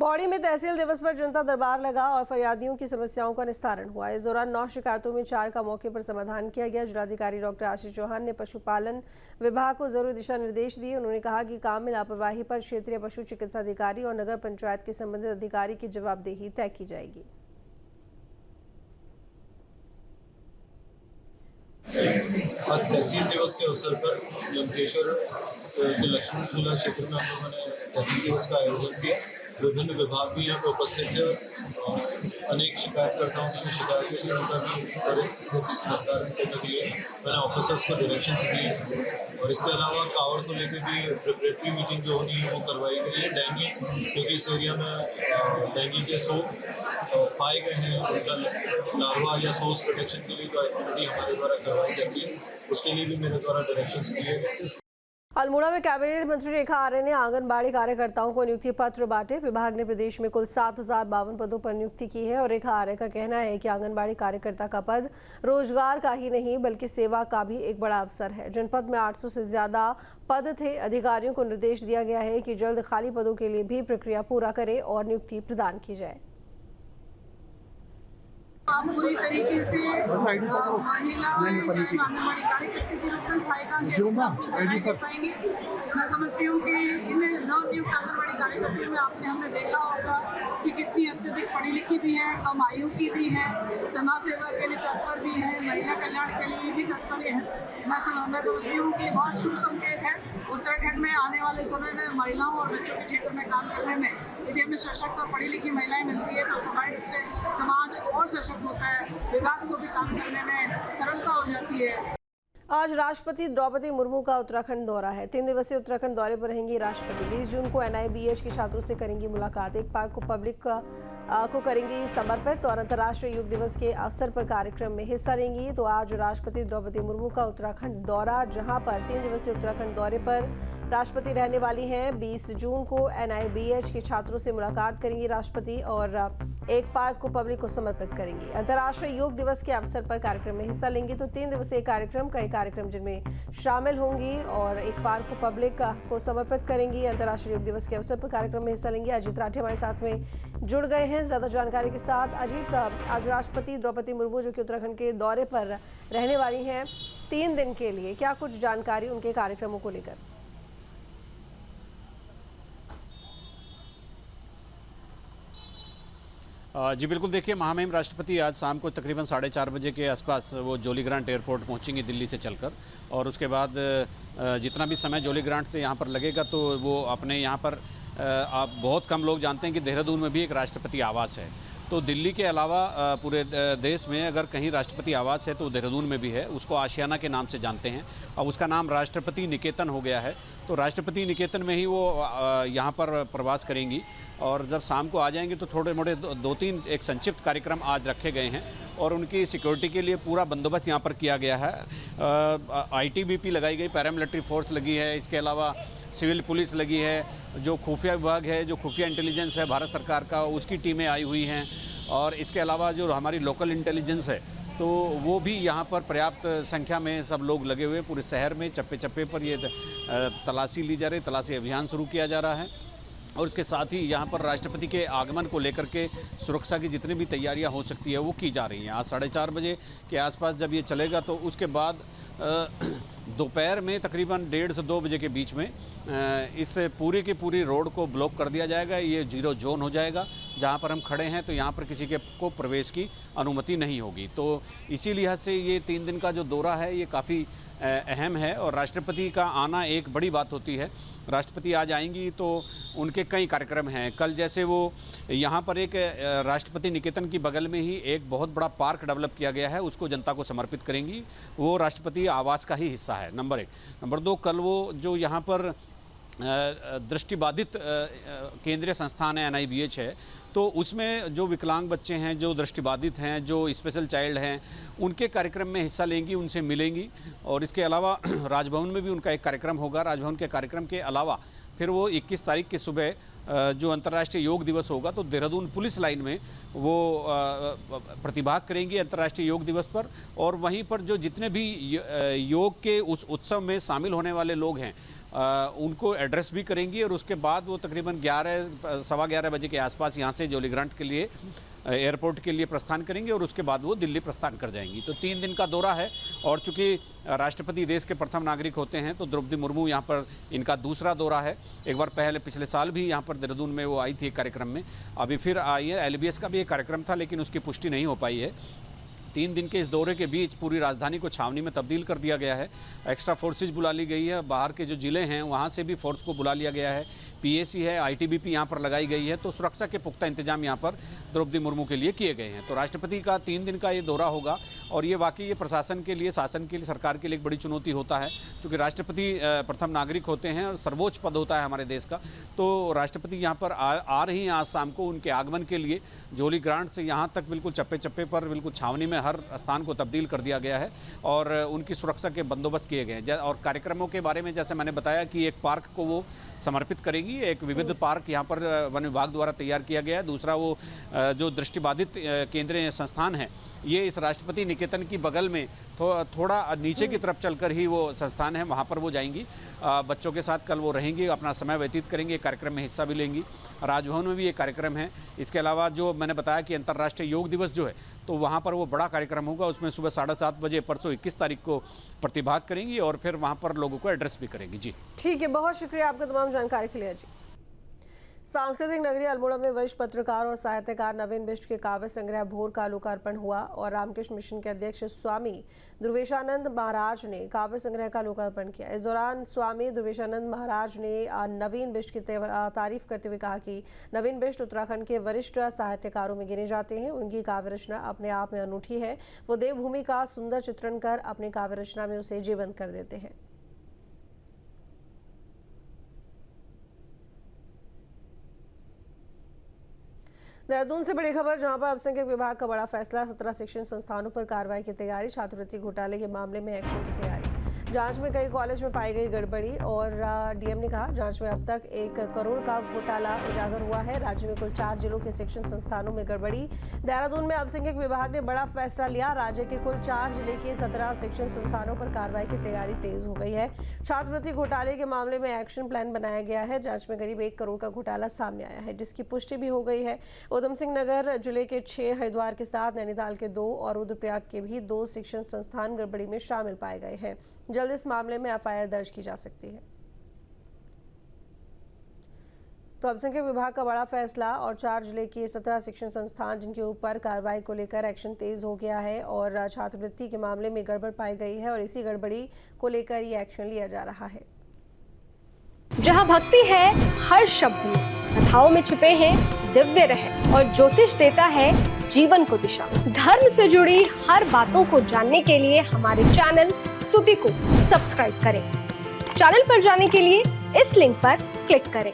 पौड़ी में तहसील दिवस पर जनता दरबार लगा और फरियादियों की समस्याओं का निस्तारण हुआ। इस दौरान 9 शिकायतों में 4 का मौके पर समाधान किया गया। जिलाधिकारी डॉक्टर आशीष चौहान ने पशुपालन विभाग को जरूरी दिशा निर्देश दिए। उन्होंने कहा कि काम में लापरवाही पर क्षेत्रीय पशु चिकित्सा अधिकारी और नगर पंचायत के संबंधित अधिकारी की जवाबदेही तय की जाएगी। आज तहसील दिवस के अवसर पर लंकेश्वर के लक्ष्मण झूला क्षेत्र में हम लोगों ने तहसील दिवस का आयोजन किया। विभिन्न विभाग भी यहाँ पर उपस्थित थे और अनेक शिकायतकर्ताओं की शिकायतें भी उनका भी त्वरित निस्तारण करने के लिए मैंने ऑफिसर्स को डायरेक्शन दिए। और इसके अलावा कावड़ को लेकर भी प्रिपरेटरी मीटिंग जो होनी है वो करवाई गई है। डेंगू, क्योंकि इस एरिया में डेंगू के पाए गए हैं, उनका लार्वा या सोर्स प्रोटेक्शन के लिए जो एक्टिविटी हमारे द्वारा करवाई जाती है उसके लिए भी मेरे द्वारा डायरेक्शंस दिए गए। अल्मोड़ा में कैबिनेट मंत्री रेखा आर्य ने आंगनबाड़ी कार्यकर्ताओं को नियुक्ति पत्र बांटे। विभाग ने प्रदेश में कुल 7052 पदों पर नियुक्ति की है और रेखा आर्य का कहना है कि आंगनबाड़ी कार्यकर्ता का पद रोजगार का ही नहीं बल्कि सेवा का भी एक बड़ा अवसर है। जनपद में 800 से ज्यादा पद थे। अधिकारियों को निर्देश दिया गया है कि जल्द खाली पदों के लिए भी प्रक्रिया पूरा करें और नियुक्ति प्रदान की जाए। आप पूरी तरीके से महिलाएं चाहे आंगनबाड़ी कार्यकर्ता के रूप में सहायता कर पाएंगी। मैं समझती हूँ कि इन नवनियुक्त आंगनबाड़ी कार्यकर्ताओं में हमने देखा होगा कि कितनी अत्यधिक पढ़ी लिखी भी हैं, कम आयु की भी हैं, समाज सेवा के लिए तत्पर भी हैं, महिला कल्याण के लिए भी तत्पर है। मैं समझती हूँ कि बहुत शुभ संकेत है। उत्तराखंड में आने वाले समय में महिलाओं और बच्चों के क्षेत्र में काम करने में यदि हमें सशक्त और पढ़ी लिखी महिलाएं मिलती है तो स्वाभाविक रूप से समाज और सशक्त होता है, विभाग को भी काम करने में सरलता हो जाती है। आज राष्ट्रपति द्रौपदी मुर्मू का उत्तराखंड दौरा है। 3 दिवसीय उत्तराखंड दौरे पर रहेंगी राष्ट्रपति। 20 जून को NIBH के छात्रों से करेंगी मुलाकात। एक पार्क को पब्लिक को करेंगी समर्पित और अंतर्राष्ट्रीय योग दिवस के अवसर पर कार्यक्रम में हिस्सा लेंगी। तो आज राष्ट्रपति द्रौपदी मुर्मू का उत्तराखंड दौरा, जहां पर 3 दिवसीय उत्तराखंड दौरे पर राष्ट्रपति रहने वाली हैं। 20 जून को NIBH के छात्रों से मुलाकात करेंगी राष्ट्रपति और एक पार्क को पब्लिक को समर्पित करेंगी। अंतर्राष्ट्रीय योग दिवस के अवसर पर कार्यक्रम में हिस्सा लेंगी। तो 3 दिवसीय कार्यक्रम, कई कार्यक्रम जिनमें शामिल होंगी और एक पार्क को पब्लिक को समर्पित करेंगी। अंतर्राष्ट्रीय योग दिवस के अवसर पर कार्यक्रम में हिस्सा लेंगी। अजीत राठी हमारे साथ में जुड़ गए हैं ज्यादा जानकारी के साथ। अजीत, आज राष्ट्रपति द्रौपदी मुर्मू जो कि उत्तराखंड के दौरे पर रहने वाली हैं 3 दिन के लिए, क्या कुछ जानकारी उनके कार्यक्रमों को लेकर? जी बिल्कुल, देखिए महामहिम राष्ट्रपति आज शाम को तकरीबन 4:30 बजे के आसपास वो जोली ग्रांट एयरपोर्ट पहुंचेंगे दिल्ली से चलकर। और उसके बाद जितना भी समय जोली ग्रांट से यहाँ पर लगेगा तो वो अपने यहाँ पर आप बहुत कम लोग जानते हैं कि देहरादून में भी एक राष्ट्रपति आवास है। तो दिल्ली के अलावा पूरे देश में अगर कहीं राष्ट्रपति आवास है तो देहरादून में भी है। उसको आशियाना के नाम से जानते हैं। अब उसका नाम राष्ट्रपति निकेतन हो गया है। तो राष्ट्रपति निकेतन में ही वो यहाँ पर प्रवास करेंगी और जब शाम को आ जाएंगे तो थोड़े मोटे 2-3 एक संक्षिप्त कार्यक्रम आज रखे गए हैं और उनकी सिक्योरिटी के लिए पूरा बंदोबस्त यहाँ पर किया गया है। ITBP लगाई गई, पैरामिलिट्री फोर्स लगी है, इसके अलावा सिविल पुलिस लगी है, जो खुफिया विभाग है, जो खुफिया इंटेलिजेंस है भारत सरकार का, उसकी टीमें आई हुई हैं और इसके अलावा जो हमारी लोकल इंटेलिजेंस है तो वो भी यहाँ पर पर्याप्त संख्या में सब लोग लगे हुए। पूरे शहर में चप्पे चप्पे पर ये तलाशी ली जा रही, तलाशी अभियान शुरू किया जा रहा है। और इसके साथ ही यहाँ पर राष्ट्रपति के आगमन को लेकर के सुरक्षा की जितनी भी तैयारियाँ हो सकती है वो की जा रही हैं। आज 4:30 बजे के आसपास जब ये चलेगा तो उसके बाद दोपहर में तकरीबन 1:30 से 2 बजे के बीच में इस पूरी की पूरी रोड को ब्लॉक कर दिया जाएगा। ये 0 जोन हो जाएगा। जहाँ पर हम खड़े हैं तो यहाँ पर किसी के को प्रवेश की अनुमति नहीं होगी। तो इसी लिहाज से ये 3 दिन का जो दौरा है ये काफ़ी अहम है और राष्ट्रपति का आना एक बड़ी बात होती है। राष्ट्रपति आज आएंगी तो उनके कई कार्यक्रम हैं। कल जैसे वो यहाँ पर एक राष्ट्रपति निकेतन की बगल में ही एक बहुत बड़ा पार्क डेवलप किया गया है, उसको जनता को समर्पित करेंगी। वो राष्ट्रपति आवास का ही हिस्सा है, नंबर 1। नंबर 2, कल वो जो यहाँ पर दृष्टिबाधित केंद्रीय संस्थान है NIBH है, तो उसमें जो विकलांग बच्चे हैं, जो दृष्टिबाधित हैं, जो स्पेशल चाइल्ड हैं, उनके कार्यक्रम में हिस्सा लेंगी, उनसे मिलेंगी। और इसके अलावा राजभवन में भी उनका एक कार्यक्रम होगा। राजभवन के कार्यक्रम के अलावा फिर वो 21 तारीख की सुबह जो अंतर्राष्ट्रीय योग दिवस होगा तो देहरादून पुलिस लाइन में वो प्रतिभाग करेंगी अंतर्राष्ट्रीय योग दिवस पर। और वहीं पर जो जितने भी योग के उस उत्सव में शामिल होने वाले लोग हैं उनको एड्रेस भी करेंगी और उसके बाद वो तकरीबन 11-11:15 बजे के आसपास यहाँ से जोली ग्रांट के लिए एयरपोर्ट के लिए प्रस्थान करेंगे और उसके बाद वो दिल्ली प्रस्थान कर जाएंगी। तो 3 दिन का दौरा है और चूंकि राष्ट्रपति देश के प्रथम नागरिक होते हैं तो द्रौपदी मुर्मू यहाँ पर इनका दूसरा दौरा है। एक बार पहले पिछले साल भी यहाँ पर देहरादून में वो आई थी एक कार्यक्रम में, अभी फिर आई है। LBS का भी एक कार्यक्रम था लेकिन उसकी पुष्टि नहीं हो पाई है। 3 दिन के इस दौरे के बीच पूरी राजधानी को छावनी में तब्दील कर दिया गया है। एक्स्ट्रा फोर्सेज बुला ली गई है, बाहर के जो ज़िले हैं वहाँ से भी फोर्स को बुला लिया गया है। PAC है, ITBP यहाँ पर लगाई गई है। तो सुरक्षा के पुख्ता इंतजाम यहाँ पर द्रौपदी मुर्मू के लिए किए गए हैं। तो राष्ट्रपति का 3 दिन का ये दौरा होगा और ये वाकई ये प्रशासन के लिए, शासन के लिए, सरकार के लिए एक बड़ी चुनौती होता है, क्योंकि राष्ट्रपति प्रथम नागरिक होते हैं और सर्वोच्च पद होता है हमारे देश का। तो राष्ट्रपति यहाँ पर आ रही हैं आज शाम को। उनके आगमन के लिए जोली ग्रांट से यहाँ तक बिल्कुल चप्पे चप्पे पर, बिल्कुल छावनी में हर स्थान को तब्दील कर दिया गया है और उनकी सुरक्षा के बंदोबस्त किए गए हैं। और कार्यक्रमों के बारे में जैसे मैंने बताया कि एक पार्क को वो समर्पित करेंगी, एक विविध पार्क यहाँ पर वन विभाग द्वारा तैयार किया गया है। दूसरा वो जो दृष्टिबाधित केंद्रीय संस्थान है, ये इस राष्ट्रपति निकेतन की बगल में थोड़ा नीचे की तरफ चलकर ही वो संस्थान है, वहाँ पर वो जाएंगी। बच्चों के साथ कल वो रहेंगी, अपना समय व्यतीत करेंगे, कार्यक्रम में हिस्सा भी लेंगी। राजभवन में भी एक कार्यक्रम है। इसके अलावा जो मैंने बताया कि अंतर्राष्ट्रीय योग दिवस जो है, तो वहाँ पर वो बड़ा कार्यक्रम होगा। उसमें सुबह 7:30 बजे परसों 21 तारीख को प्रतिभाग करेंगी और फिर वहाँ पर लोगों को एड्रेस भी करेंगी। जी ठीक है, बहुत शुक्रिया आपका तमाम जानकारी के लिए। जी, सांस्कृतिक नगरी अल्मोड़ा में वरिष्ठ पत्रकार और साहित्यकार नवीन बिष्ट के काव्य संग्रह भोर का लोकार्पण हुआ और रामकृष्ण मिशन के अध्यक्ष स्वामी ध्रुवेशानंद महाराज ने काव्य संग्रह का लोकार्पण किया। इस दौरान स्वामी ध्रुवेशानंद महाराज ने नवीन बिष्ट की तारीफ करते हुए कहा कि नवीन बिष्ट उत्तराखंड के वरिष्ठ साहित्यकारों में गिने जाते हैं। उनकी काव्य रचना अपने आप में अनूठी है। वो देवभूमि का सुंदर चित्रण कर अपने काव्य रचना में उसे जीवंत कर देते हैं। देहरादून से बड़ी खबर, जहां पर अल्पसंख्यक विभाग का बड़ा फैसला, 17 शिक्षण संस्थानों पर कार्रवाई की तैयारी। छात्रवृत्ति घोटाले के मामले में एक्शन की तैयारी। जांच में कई कॉलेज में पाई गई गड़बड़ी और डीएम ने कहा जांच में अब तक 1 करोड़ का घोटाला उजागर हुआ है। राज्य में कुल 4 जिलों के शिक्षण संस्थानों में गड़बड़ी। देहरादून में अल्पसंख्यक विभाग ने बड़ा फैसला लिया। राज्य के कुल 4 जिले के 17 शिक्षण संस्थानों पर कार्रवाई की तैयारी तेज हो गई है। छात्रवृत्ति घोटाले के मामले में एक्शन प्लान बनाया गया है। जांच में करीब 1 करोड़ का घोटाला सामने आया है, जिसकी पुष्टि भी हो गई है। उधम सिंह नगर जिले के 6, हरिद्वार के 7, नैनीताल के 2 और रुद्रप्रयाग के भी 2 शिक्षण संस्थान गड़बड़ी में शामिल पाए गए हैं। जल्द इस मामले में FIR दर्ज की जा सकती है। तो अल्पसंख्यक विभाग का बड़ा फैसला और 4 जिले के 17 शिक्षण संस्थान जिनके ऊपर कार्रवाई को लेकर एक्शन तेज हो गया है और छात्रवृत्ति के मामले में गड़बड़ पाई गई है और इसी गड़बड़ी को लेकर ये एक्शन लिया जा रहा है। जहां भक्ति है हर शब्द में, कथाओं में छुपे हैं दिव्य रहस्य और ज्योतिष देता है जीवन को दिशा। धर्म से जुड़ी हर बातों को जानने के लिए हमारे चैनल स्तुति को सब्सक्राइब करें। चैनल पर जाने के लिए इस लिंक पर क्लिक करें।